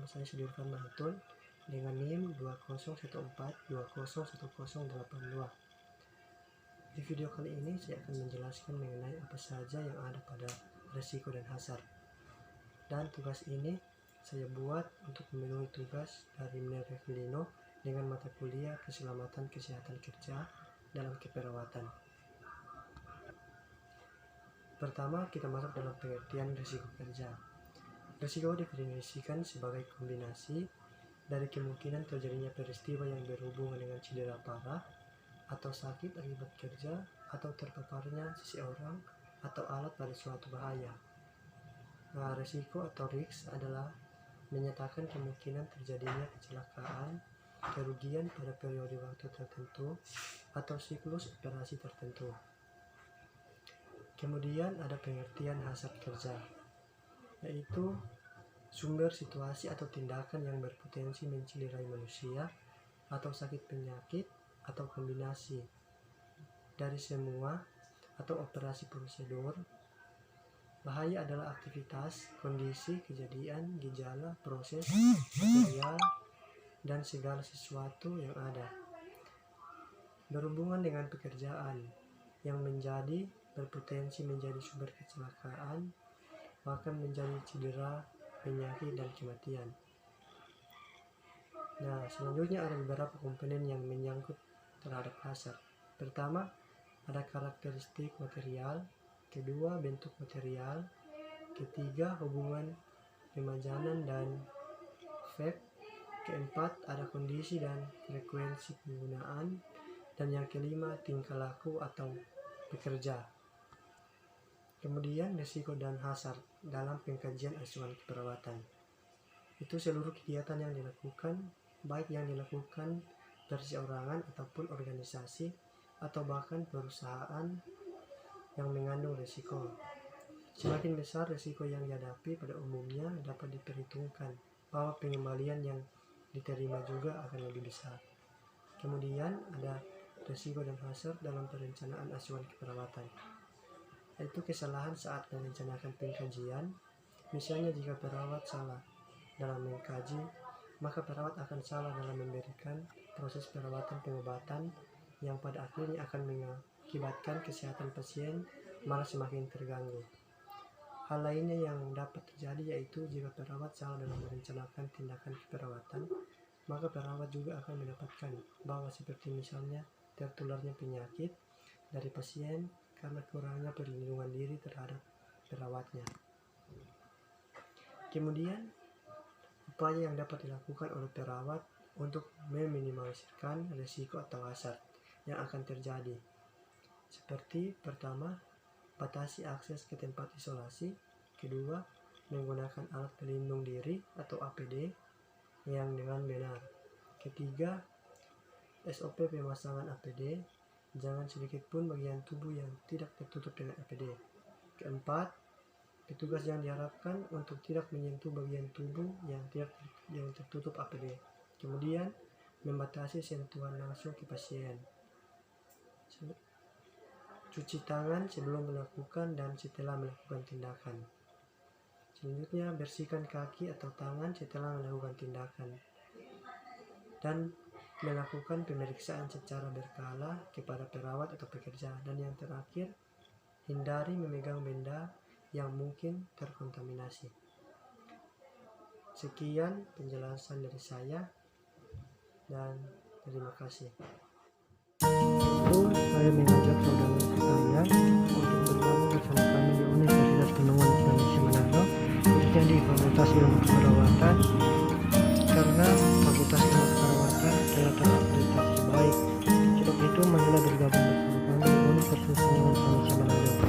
saya Sudirman Mahitun dengan NIM 2014201082. Di video kali ini saya akan menjelaskan mengenai apa saja yang ada pada resiko dan hazard. Dan tugas ini saya buat untuk memenuhi tugas dari Minerva Filino dengan mata kuliah Keselamatan Kesehatan Kerja dalam Keperawatan. Pertama, kita masuk dalam pengertian risiko kerja. Risiko definisikan sebagai kombinasi dari kemungkinan terjadinya peristiwa yang berhubungan dengan cedera parah atau sakit akibat kerja atau terpaparnya seseorang atau alat pada suatu bahaya. Nah, risiko atau risk adalah menyatakan kemungkinan terjadinya kecelakaan, kerugian pada periode waktu tertentu atau siklus operasi tertentu. Kemudian ada pengertian hazard kerja, yaitu sumber situasi atau tindakan yang berpotensi mencederai manusia atau sakit penyakit atau kombinasi dari semua atau operasi prosedur. Bahaya adalah aktivitas, kondisi, kejadian, gejala, proses, material, dan segala sesuatu yang ada berhubungan dengan pekerjaan yang berpotensi menjadi sumber kecelakaan, bahkan menjadi cedera, penyakit, dan kematian. Nah, selanjutnya ada beberapa komponen yang menyangkut terhadap hazard. Pertama, ada karakteristik material. Kedua, bentuk material. Ketiga, hubungan pemajanan dan efek. Keempat, ada kondisi dan frekuensi penggunaan. Dan yang kelima, tingkah laku atau pekerja. Kemudian, risiko dan hazard dalam pengkajian asuhan keperawatan. Itu seluruh kegiatan yang dilakukan, baik yang dilakukan perseorangan ataupun organisasi atau bahkan perusahaan yang mengandung risiko. Semakin besar risiko yang dihadapi, pada umumnya dapat diperhitungkan bahwa pengembalian yang diterima juga akan lebih besar. Kemudian ada risiko dan hazard dalam perencanaan asuhan keperawatan, yaitu kesalahan saat merencanakan pengkajian. Misalnya jika perawat salah dalam mengkaji, maka perawat akan salah dalam memberikan proses perawatan pengobatan yang pada akhirnya akan mengakibatkan kesehatan pasien malah semakin terganggu. Hal lainnya yang dapat terjadi yaitu jika perawat salah dalam merencanakan tindakan keperawatan, maka perawat juga akan mendapatkan bahwa seperti misalnya tertularnya penyakit dari pasien karena kurangnya perlindungan diri terhadap perawatnya. Kemudian, upaya yang dapat dilakukan oleh perawat untuk meminimalisirkan risiko atau hazard yang akan terjadi. Seperti pertama, batasi akses ke tempat isolasi. Kedua, menggunakan alat pelindung diri atau APD yang dengan benar. Ketiga, SOP pemasangan APD. Jangan sedikit pun bagian tubuh yang tidak tertutup dengan APD. Keempat, petugas yang diharapkan untuk tidak menyentuh bagian tubuh yang tertutup APD. Kemudian, membatasi sentuhan langsung ke pasien. Cuci tangan sebelum melakukan dan setelah melakukan tindakan. Selanjutnya, bersihkan kaki atau tangan setelah melakukan tindakan. Dan melakukan pemeriksaan secara berkala kepada perawat atau pekerja. Dan yang terakhir, hindari memegang benda yang mungkin terkontaminasi. Sekian penjelasan dari saya dan terima kasih. Saya mengajak saudara saya untuk bergabung bersama kami di Universitas Penemuan Indonesia Manado, khususnya di Fakultas Ilmu Keperawatan, karena Fakultas Ilmu Keperawatan telah terakreditasi baik. Sebab itu marilah bergabung bersama kami di Universitas Penemuan Indonesia Manado.